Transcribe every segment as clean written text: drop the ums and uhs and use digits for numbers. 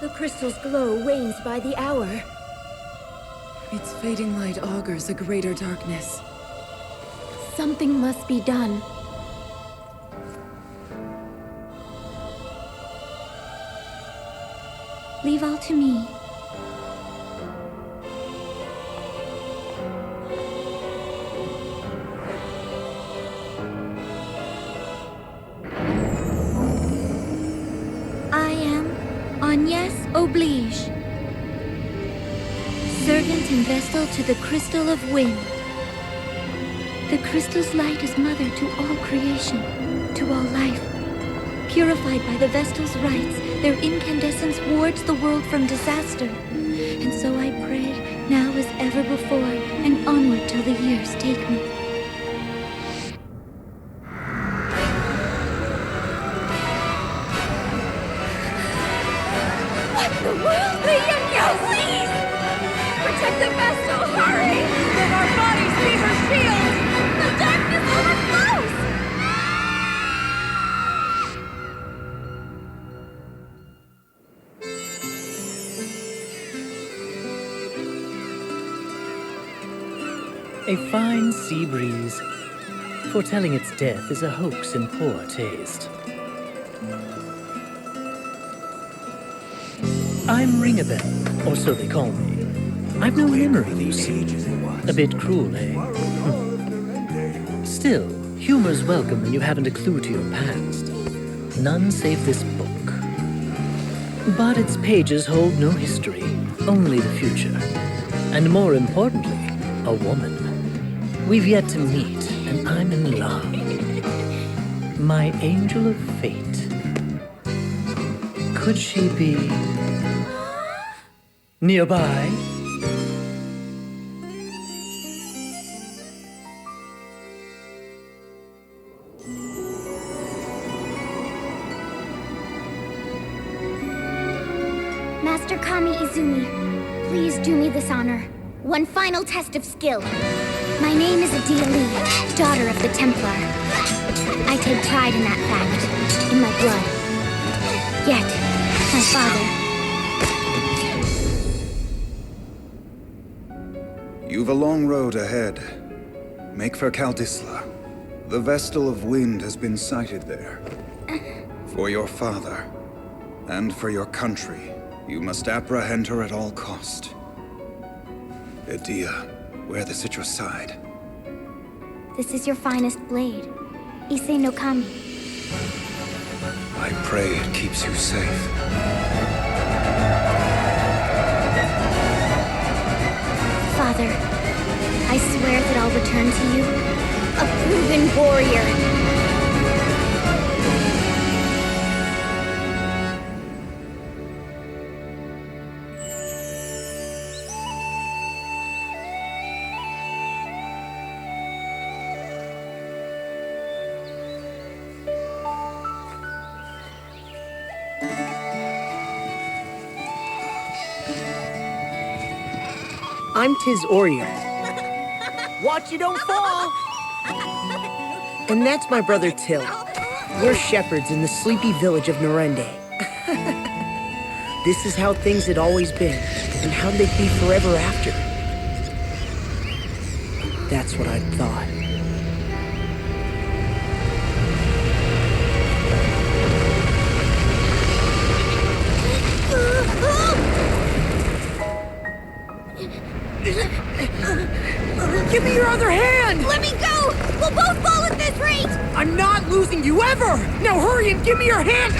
The crystal's glow wanes by the hour. Its fading light augurs a greater darkness. Something must be done. Leave all to me. I am Agnes Oblige, servant and vestal to the Crystal of Wind. The crystal's light is mother to all creation, to all life. Purified by the Vestal's rites, their incandescence wards the world from disaster. And so I pray, now as ever before, and onward till the years take me. What the world? The Yin-Yo, please! Protect the Vestal, hurry! Let our bodies be her shield! The darkness overflows! A fine sea breeze, foretelling its death is a hoax in poor taste. I'm Ringabel, or so they call me. I've no memory, you see. A bit cruel, eh? Still, humor's welcome when you haven't a clue to your past. None save this book. But its pages hold no history, only the future. And more importantly, a woman. We've yet to meet, and I'm in love. My angel of fate. Could she be nearby? Master Kami Izumi, please do me this honor. One final test of skill. My name is Adia Lee, daughter of the Templar. I take pride in that fact, in my blood. Yet, my father... You've a long road ahead. Make for Kaldisla. The Vestal of Wind has been sighted there. For your father, and for your country, you must apprehend her at all cost. Adia, wear this at your side. This is your finest blade. Ise no Kami. I pray it keeps you safe. Father, I swear that I'll return to you a proven warrior. I'm Tiz Orier. Watch you don't fall! And that's my brother Till. We're shepherds in the sleepy village of Narende. This is how things had always been, and how they'd be forever after. That's what I'd thought. Give me your other hand! Let me go! We'll both fall at this rate! I'm not losing you ever! Now hurry and give me your hand!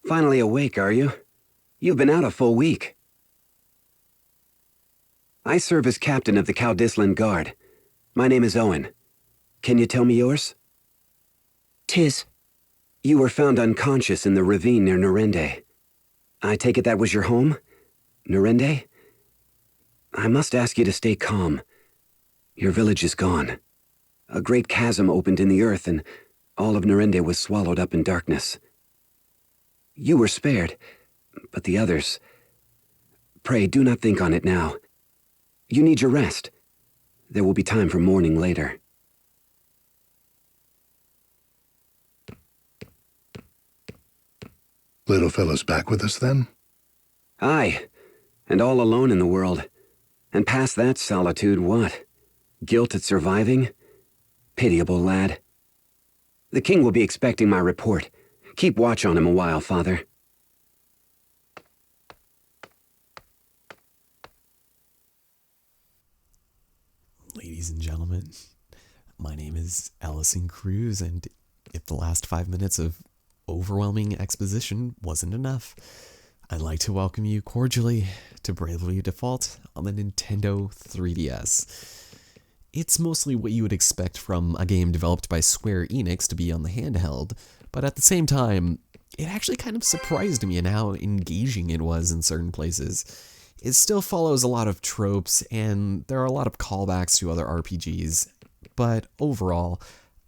Finally awake, are you? You've been out a full week. I serve as captain of the Caudislan Guard. My name is Owen. Can you tell me yours? Tis. You were found unconscious in the ravine near Norende. I take it that was your home? Norende? I must ask you to stay calm. Your village is gone. A great chasm opened in the earth and all of Norende was swallowed up in darkness. You were spared, but the others... Pray, do not think on it now. You need your rest. There will be time for mourning later. Little fellow's back with us, then? Aye, and all alone in the world. And past that solitude, what? Guilt at surviving? Pitiable lad. The king will be expecting my report. Keep watch on him a while, father. Ladies and gentlemen, my name is Allison Cruz, and if the last 5 minutes of overwhelming exposition wasn't enough, I'd like to welcome you cordially to Bravely Default on the Nintendo 3DS. It's mostly what you would expect from a game developed by Square Enix to be on the handheld, but at the same time, it actually kind of surprised me in how engaging it was in certain places. It still follows a lot of tropes, and there are a lot of callbacks to other RPGs, but overall,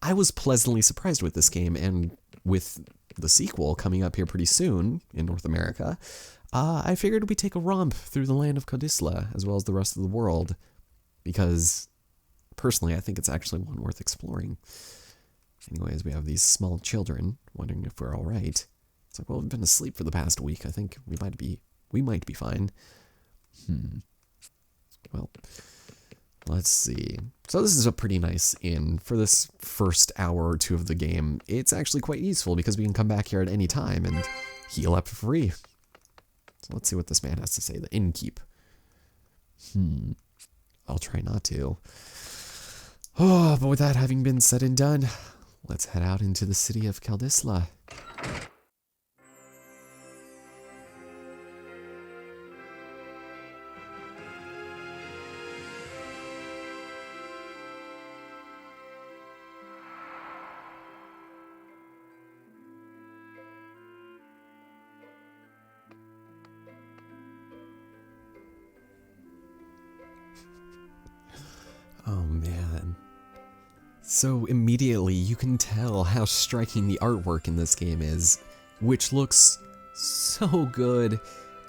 I was pleasantly surprised with this game, and with the sequel coming up here pretty soon in North America, I figured we'd take a romp through the land of Caudisla, as well as the rest of the world, because personally, I think it's actually one worth exploring. Anyways, we have these small children wondering if we're all right. It's like, well, we've been asleep for the past week. I think we might be fine. Well, let's see. So this is a pretty nice inn for this first hour or two of the game. It's actually quite useful because we can come back here at any time and heal up for free. So let's see what this man has to say. The innkeep. I'll try not to. Oh, but with that having been said and done, let's head out into the city of Caudisla. Oh man. So immediately you can tell how striking the artwork in this game is, which looks so good.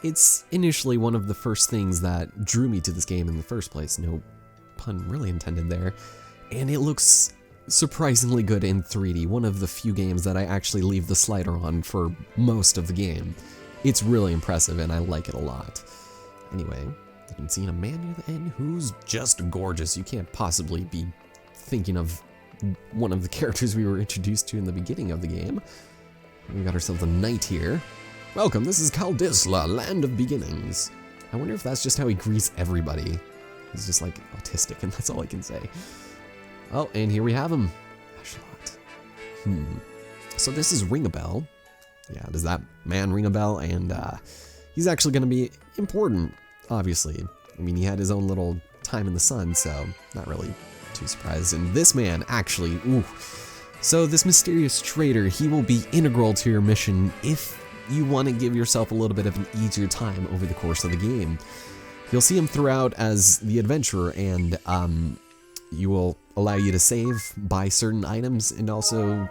It's initially one of the first things that drew me to this game in the first place, no pun really intended there, and it looks surprisingly good in 3D, one of the few games that I actually leave the slider on for most of the game. It's really impressive and I like it a lot. Anyway, you can see a man near the end who's just gorgeous. You can't possibly be thinking of one of the characters we were introduced to in the beginning of the game. We got ourselves a knight here. Welcome, this is Caudisla, land of beginnings. I wonder if that's just how he greets everybody. He's just like autistic and that's all I can say. Oh, and here we have him. Ashlot. So this is Ring a Bell. Yeah, does that man ring a bell? And he's actually going to be important, obviously. I mean, he had his own little time in the sun, so not really too surprised. And this man actually, ooh. So this mysterious trader, he will be integral to your mission if you want to give yourself a little bit of an easier time over the course of the game. You'll see him throughout as the adventurer, and you will allow you to save, buy certain items, and also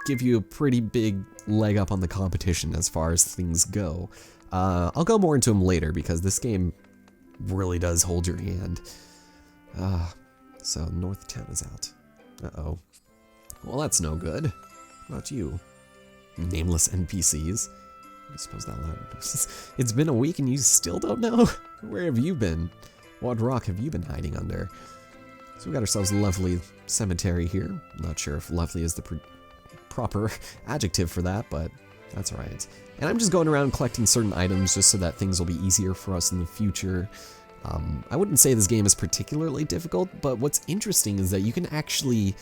give you a pretty big leg up on the competition as far as things go. I'll go more into him later because this game really does hold your hand. So North Town is out. Uh-oh. Well, that's no good. What about you? Nameless NPCs. I suppose that loud. It's been a week and you still don't know? Where have you been? What rock have you been hiding under? So we got ourselves a lovely cemetery here. I'm not sure if lovely is the proper adjective for that, but that's right. And I'm just going around collecting certain items just so that things will be easier for us in the future. I wouldn't say this game is particularly difficult, but what's interesting is that you can actually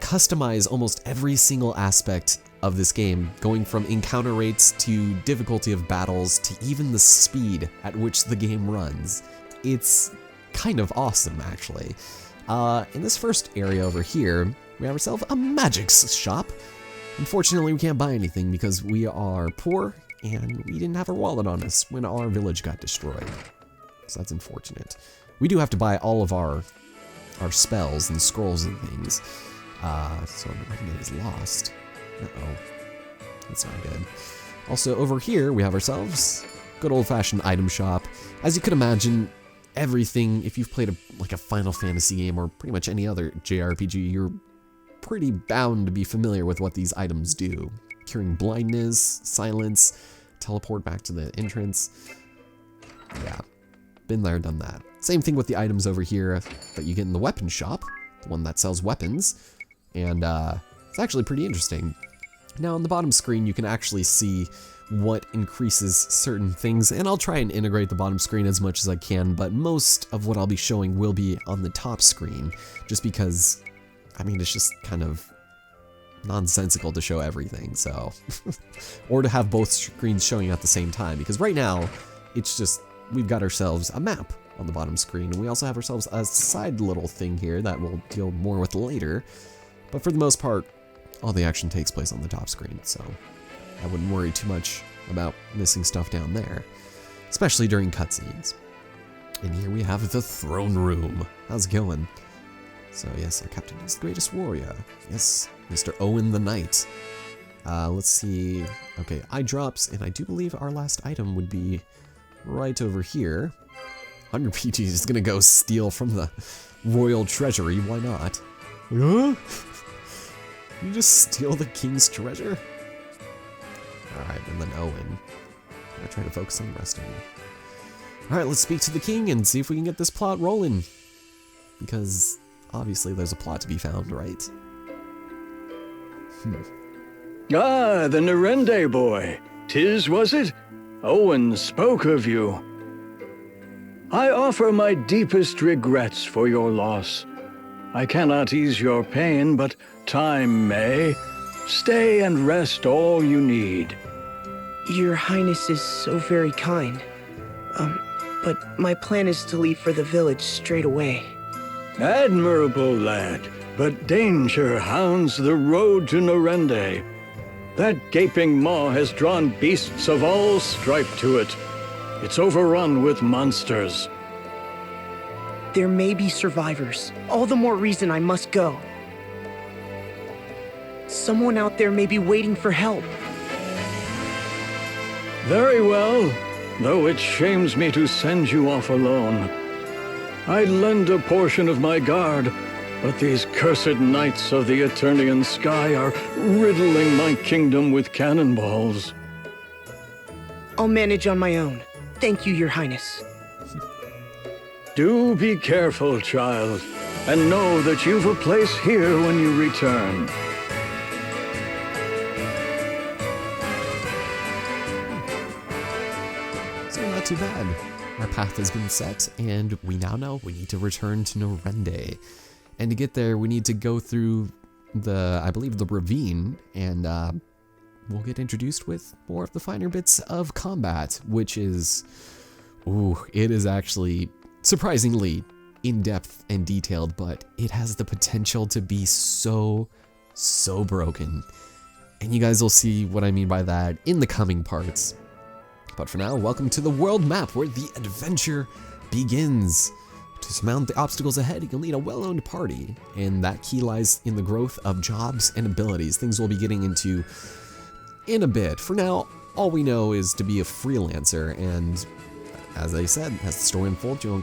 customize almost every single aspect of this game, going from encounter rates to difficulty of battles to even the speed at which the game runs. It's kind of awesome, actually. In this first area over here, we have ourselves a magic shop. Unfortunately, we can't buy anything because we are poor and we didn't have our wallet on us when our village got destroyed. So that's unfortunate. We do have to buy all of our spells and scrolls and things. So Narende is lost. Uh-oh. That's not good. Also, over here, we have ourselves good old-fashioned item shop. As you could imagine, everything, if you've played a Final Fantasy game or pretty much any other JRPG, you're pretty bound to be familiar with what these items do. Curing blindness, silence, teleport back to the entrance. Yeah, been there, done that. Same thing with the items over here that you get in the weapon shop, the one that sells weapons. And it's actually pretty interesting. Now on the bottom screen, you can actually see what increases certain things, and I'll try and integrate the bottom screen as much as I can, but most of what I'll be showing will be on the top screen, just because, I mean, it's just kind of nonsensical to show everything, so. Or to have both screens showing at the same time, because right now, it's just, we've got ourselves a map on the bottom screen, and we also have ourselves a side little thing here that we'll deal more with later, but for the most part, all the action takes place on the top screen, so I wouldn't worry too much about missing stuff down there, especially during cutscenes. And here we have the throne room. How's it going? So yes, our captain is the greatest warrior. Yes, Mr. Owen the Knight. Let's see. Okay, eye drops, and I do believe our last item would be right over here. 100 PG is gonna go steal from the royal treasury. Why not? Huh? You just steal the king's treasure? Alright, and then Owen. I'm gonna try to focus on resting. Alright, let's speak to the king and see if we can get this plot rolling. Because obviously there's a plot to be found, right? Ah, the Narende boy. 'Tis, was it? Owen spoke of you. I offer my deepest regrets for your loss. I cannot ease your pain, but time may. Stay and rest all you need. Your Highness is so very kind. But my plan is to leave for the village straight away. Admirable, lad. But danger hounds the road to Narende. That gaping maw has drawn beasts of all stripe to it. It's overrun with monsters. There may be survivors. All the more reason I must go. Someone out there may be waiting for help. Very well, though it shames me to send you off alone. I'd lend a portion of my guard, but these cursed knights of the Eternian sky are riddling my kingdom with cannonballs. I'll manage on my own. Thank you, Your Highness. Do be careful, child, and know that you've a place here when you return. So not too bad. Our path has been set, and we now know we need to return to Narende. And to get there, we need to go through I believe the ravine, and we'll get introduced with more of the finer bits of combat, which is, it is actually surprisingly in-depth and detailed, but it has the potential to be so broken. And you guys will see what I mean by that in the coming parts. But for now, welcome to the world map where the adventure begins. To surmount the obstacles ahead, you can lead a well-owned party, and that key lies in the growth of jobs and abilities, things we'll be getting into in a bit. For now, all we know is to be a freelancer, and as I said, as the story unfolds, you'll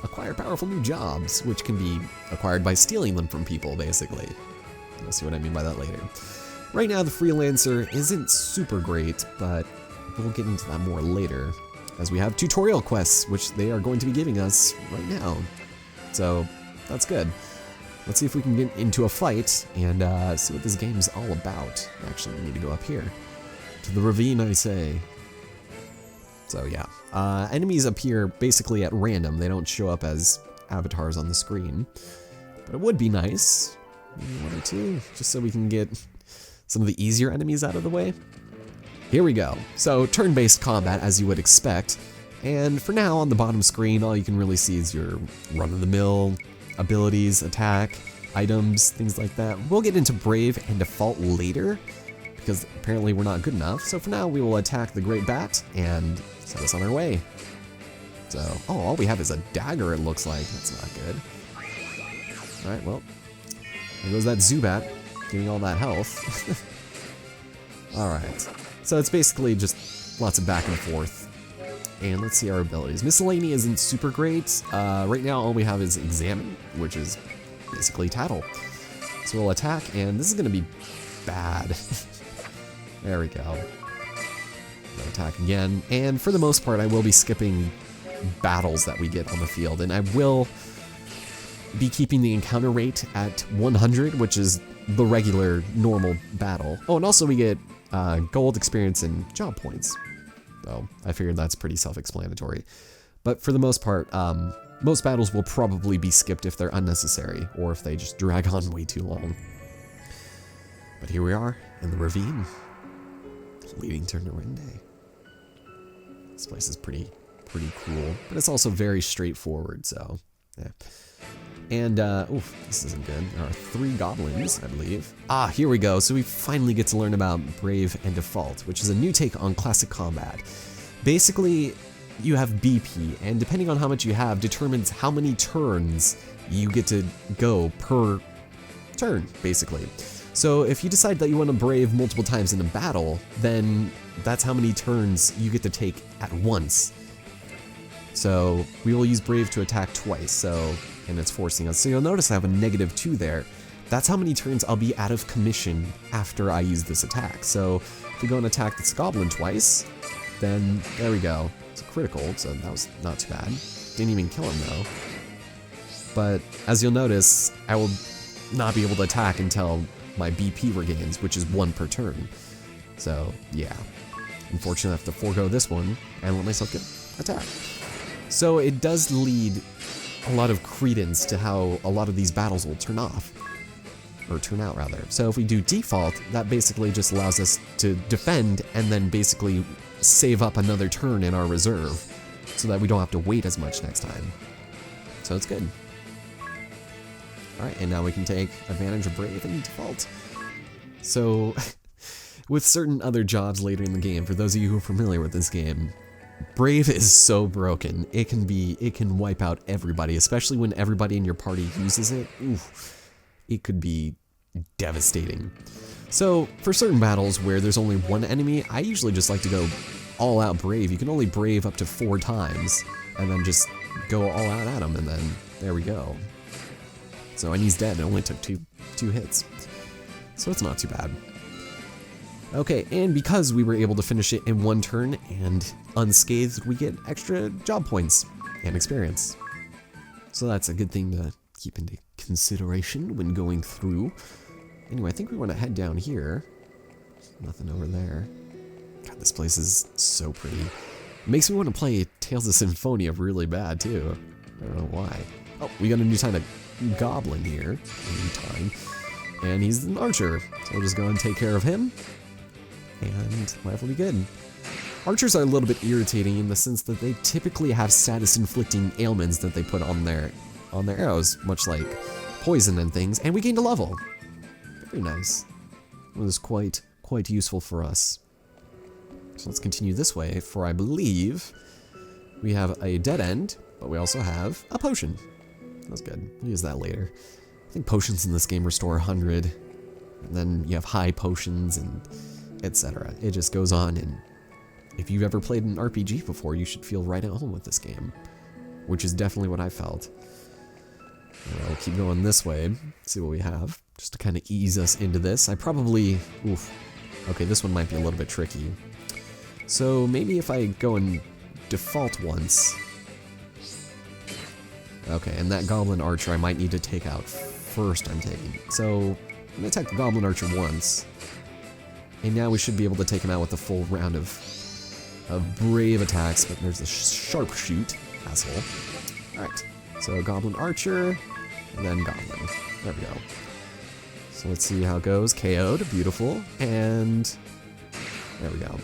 acquire powerful new jobs, which can be acquired by stealing them from people, basically. You'll see what I mean by that later. Right now, the freelancer isn't super great, but we'll get into that more later, as we have tutorial quests, which they are going to be giving us right now. So, that's good. Let's see if we can get into a fight and see what this game is all about. Actually, we need to go up here. To the ravine, I say. So yeah, enemies appear basically at random. They don't show up as avatars on the screen. But it would be nice, maybe one or two, just so we can get some of the easier enemies out of the way. Here we go. So turn-based combat, as you would expect. And for now, on the bottom screen, all you can really see is your run-of-the-mill abilities, attack, items, things like that. We'll get into Brave and Default later, because apparently we're not good enough. So for now, we will attack the Great Bat and set us on our way. So, oh, all we have is a dagger, it looks like. That's not good. Alright, well, there goes that Zubat, giving all that health. Alright, so it's basically just lots of back and forth. And let's see our abilities. Miscellany isn't super great. Right now, all we have is Examine, which is basically Tattle. So we'll attack, and this is going to be bad. There we go. We'll attack again, and for the most part, I will be skipping battles that we get on the field, and I will be keeping the encounter rate at 100, which is the regular, normal battle. Oh, and also we get gold, experience, and job points. So I figured that's pretty self-explanatory. But for the most part, most battles will probably be skipped if they're unnecessary, or if they just drag on way too long. But here we are, in the ravine, leading to Norende. This place is pretty cool, but it's also very straightforward, so, yeah. And, oof, this isn't good. There are 3 goblins, I believe. Ah, here we go. So we finally get to learn about Brave and Default, which is a new take on classic combat. Basically, you have BP, and depending on how much you have, determines how many turns you get to go per turn, basically. So if you decide that you want to Brave multiple times in a battle, then that's how many turns you get to take at once. So we will use Brave to attack twice, and it's forcing us. So you'll notice I have a -2 there. That's how many turns I'll be out of commission after I use this attack. So if we go and attack this goblin twice, then there we go. It's a critical, so that was not too bad. Didn't even kill him though. But as you'll notice, I will not be able to attack until my BP regains, which is 1 per turn. So yeah, unfortunately I have to forego this one and let myself get attacked. So it does lead a lot of credence to how a lot of these battles will turn off, or turn out rather. So if we do Default, that basically just allows us to defend and then basically save up another turn in our reserve so that we don't have to wait as much next time. So it's good. Alright, and now we can take advantage of Brave and Default. So with certain other jobs later in the game, for those of you who are familiar with this game, Brave is so broken. It can wipe out everybody, especially when everybody in your party uses it. Oof, it could be devastating. So for certain battles where there's only one enemy, I usually just like to go all out Brave. You can only Brave up to 4 times, and then just go all out at him, and then there we go. So, and he's dead. It only took two hits. So it's not too bad. Okay, and because we were able to finish it in 1 turn and unscathed, we get extra job points and experience. So that's a good thing to keep into consideration when going through. Anyway, I think we want to head down here. Nothing over there. God, this place is so pretty. It makes me want to play Tales of Symphonia really bad, too. I don't know why. Oh, we got a new kind of goblin here. A new time. And he's an archer. So we'll just go and take care of him. And life will be good. Archers are a little bit irritating in the sense that they typically have status-inflicting ailments that they put on their arrows, much like poison and things, and we gained a level. Very nice. It was quite useful for us. So let's continue this way, for I believe we have a dead end, but we also have a potion. That's good. We'll use that later. I think potions in this game restore 100, and then you have high potions and etc. It just goes on, and if you've ever played an RPG before, you should feel right at home with this game, which is definitely what I felt. I'll keep going this way, see what we have, just to kind of ease us into this. I probably, okay, this one might be a little bit tricky. So maybe if I go and default once. Okay, and that Goblin Archer I might need to take out first, I'm taking. So I'm gonna attack the Goblin Archer once. And now we should be able to take him out with a full round of Brave attacks, but there's a Sharpshoot, asshole. Alright, so Goblin Archer, and then Goblin. There we go. So let's see how it goes. KO'd, beautiful, and there we go.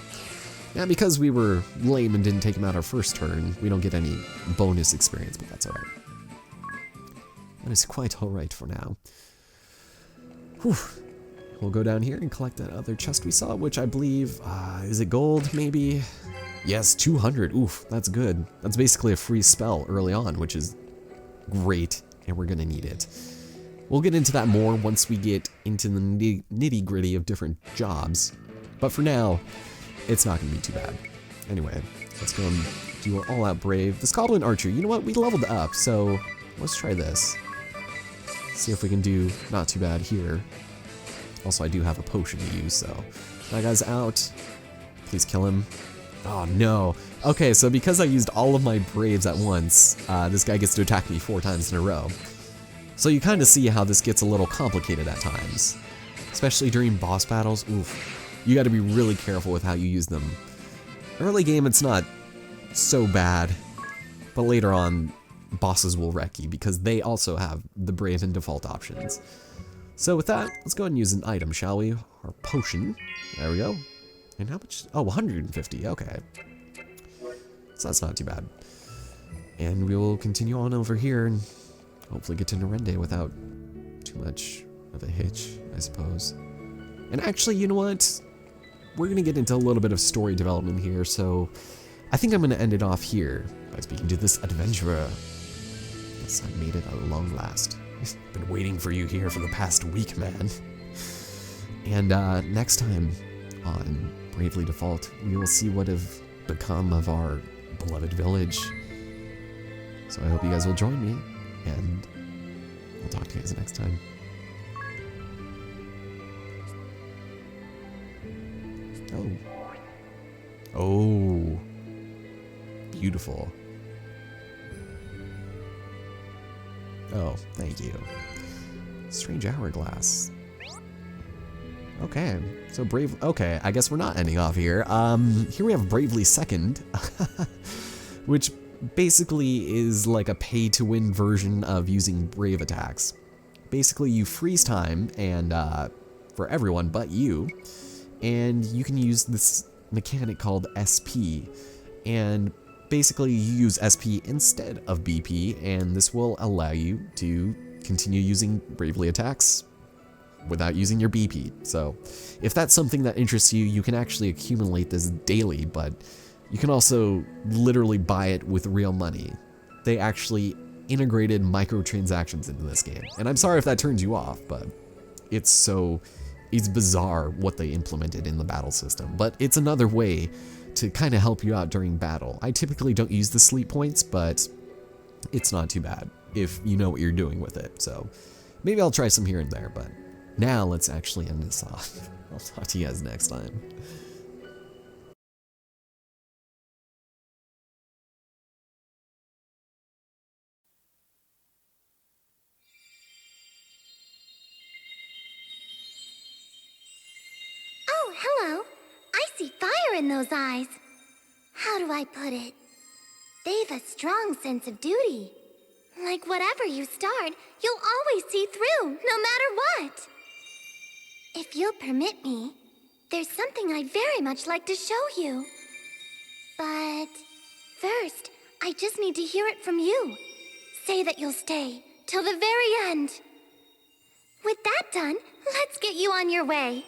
Now, because we were lame and didn't take him out our first turn, we don't get any bonus experience, but that's alright. That is quite alright for now. Whew. We'll go down here and collect that other chest we saw, which I believe, is it gold, maybe? Yes, 200. Oof, that's good. That's basically a free spell early on, which is great, and we're gonna need it. We'll get into that more once we get into the nitty-gritty of different jobs, but for now, it's not gonna be too bad. Anyway, let's go and do our all-out brave. This Goblin Archer, you know what? We leveled up, so let's try this. See if we can do not too bad here. Also, I do have a potion to use, so that guy's out. Please kill him. Oh, no. Okay, so because I used all of my Braves at once, this guy gets to attack me 4 times in a row. So you kind of see how this gets a little complicated at times. Especially during boss battles. Oof. You got to be really careful with how you use them. Early game, it's not so bad. But later on, bosses will wreck you because they also have the Brave and default options. So with that, let's go ahead and use an item, shall we? Our potion. There we go. And how much? Oh, 150. Okay. So that's not too bad. And we will continue on over here and hopefully get to Norende without too much of a hitch, I suppose. And actually, you know what? We're going to get into a little bit of story development here, so I think I'm going to end it off here by speaking to this adventurer. Yes, I made it at long last. I've been waiting for you here for the past week, man. And next time on Bravely Default, we will see what have become of our beloved village. So I hope you guys will join me, and I'll talk to you guys next time. Oh, beautiful. Oh, thank you. Strange hourglass. Okay, so brave. Okay, I guess we're not ending off here. Here we have Bravely Second, which basically is like a pay-to-win version of using brave attacks. Basically, you freeze time and for everyone but you, and you can use this mechanic called SP, and basically you use SP instead of BP, and this will allow you to continue using bravely attacks without using your BP. So if that's something that interests you, you can actually accumulate this daily, but you can also literally buy it with real money. They actually integrated microtransactions into this game, and I'm sorry if that turns you off, but it's bizarre what they implemented in the battle system, but it's another way to kind of help you out during battle. I typically don't use the sleep points, but it's not too bad if you know what you're doing with it. So maybe I'll try some here and there, but now let's actually end this off. I'll talk to you guys next time. Oh, hello. I see fire in those eyes. How do I put it? They've a strong sense of duty. Like whatever you start, you'll always see through, no matter what. If you'll permit me, there's something I'd very much like to show you. But first, I just need to hear it from you. Say that you'll stay till the very end. With that done, let's get you on your way.